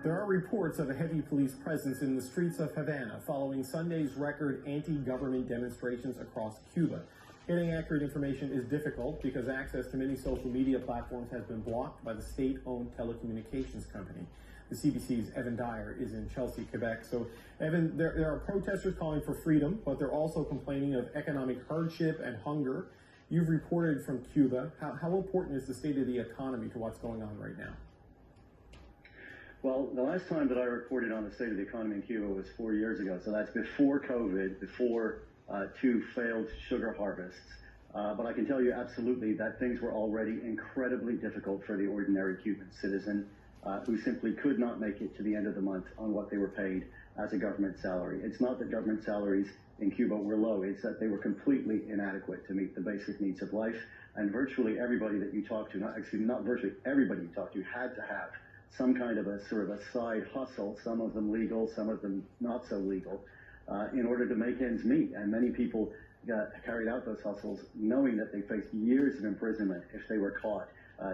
There are reports of a heavy police presence in the streets of Havana following Sunday's record anti-government demonstrations across Cuba. Getting accurate information is difficult because access to many social media platforms has been blocked by the state-owned telecommunications company. The CBC's Evan Dyer is in Chelsea, Quebec. So, Evan, there are protesters calling for freedom, but they're also complaining of economic hardship and hunger. You've reported from Cuba. How important is the state of the economy to what's going on right now? Well, the last time that I reported on the state of the economy in Cuba was 4 years ago. So that's before COVID, before two failed sugar harvests. But I can tell you absolutely that things were already incredibly difficult for the ordinary Cuban citizen who simply could not make it to the end of the month on what they were paid as a government salary. It's not that government salaries in Cuba were low, it's that they were completely inadequate to meet the basic needs of life. And virtually everybody that you talk to, not virtually everybody you talk to, had to have some kind of a sort of a side hustle, some of them legal, some of them not so legal, in order to make ends meet. And many people carried out those hustles knowing that they faced years of imprisonment if they were caught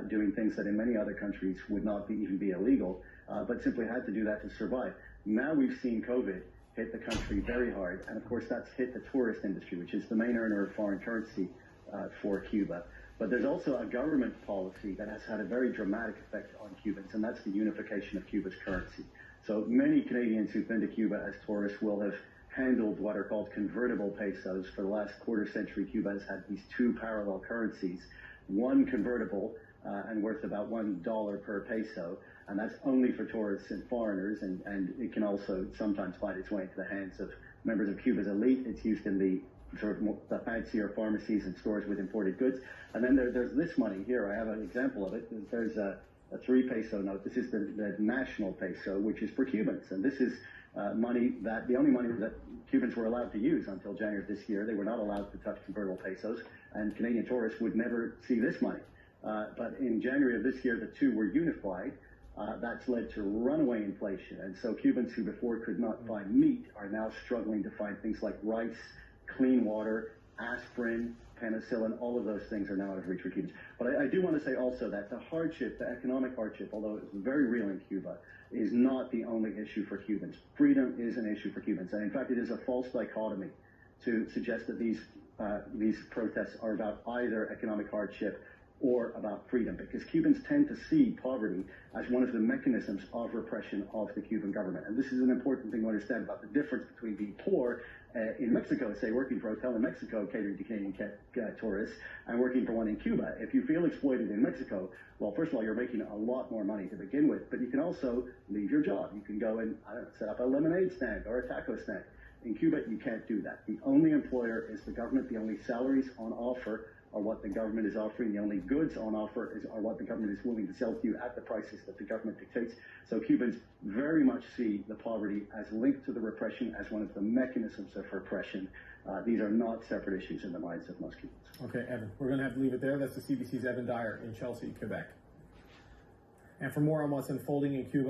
doing things that in many other countries would not even be illegal, but simply had to do that to survive. Now we've seen COVID hit the country very hard, and of course that's hit the tourist industry, which is the main earner of foreign currency for Cuba. But there's also a government policy that has had a very dramatic effect on Cubans, and that's the unification of Cuba's currency. So many Canadians who've been to Cuba as tourists will have handled what are called convertible pesos. For the last quarter century, Cuba has had these two parallel currencies, one convertible and worth about $1 per peso, and that's only for tourists and foreigners, and it can also sometimes find its way into the hands of members of Cuba's elite. It's used in the sort of the fancier pharmacies and stores with imported goods. And then there's this money here. I have an example of it. There's a 3 peso note. This is the national peso, which is for Cubans. And this is money that the only money that Cubans were allowed to use until January of this year. They were not allowed to touch convertible pesos, and Canadian tourists would never see this money. But in January of this year, the two were unified. That's led to runaway inflation. And so Cubans who before could not find meat are now struggling to find things like rice, clean water, aspirin, penicillin. All of those things are now out of reach for Cubans. But I do want to say also that the hardship, the economic hardship, although it's very real in Cuba, is not the only issue for Cubans. Freedom is an issue for Cubans. And in fact, it is a false dichotomy to suggest that these protests are about either economic hardship or about freedom, because Cubans tend to see poverty as one of the mechanisms of repression of the Cuban government. And this is an important thing to understand about the difference between being poor in Mexico, say working for a hotel in Mexico catering to Canadian tourists, and working for one in Cuba. If you feel exploited in Mexico, well, first of all, you're making a lot more money to begin with, but you can also leave your job. You can go and set up a lemonade stand or a taco stand. In Cuba, you can't do that. The only employer is the government. The only salaries on offer are what the government is offering. The only goods on offer are what the government is willing to sell to you at the prices that the government dictates. So Cubans very much see the poverty as linked to the repression, as one of the mechanisms of repression. These are not separate issues in the minds of most Cubans. Okay, Evan, we're going to have to leave it there. That's the CBC's Evan Dyer in Chelsea, Quebec. And for more on what's unfolding in Cuba,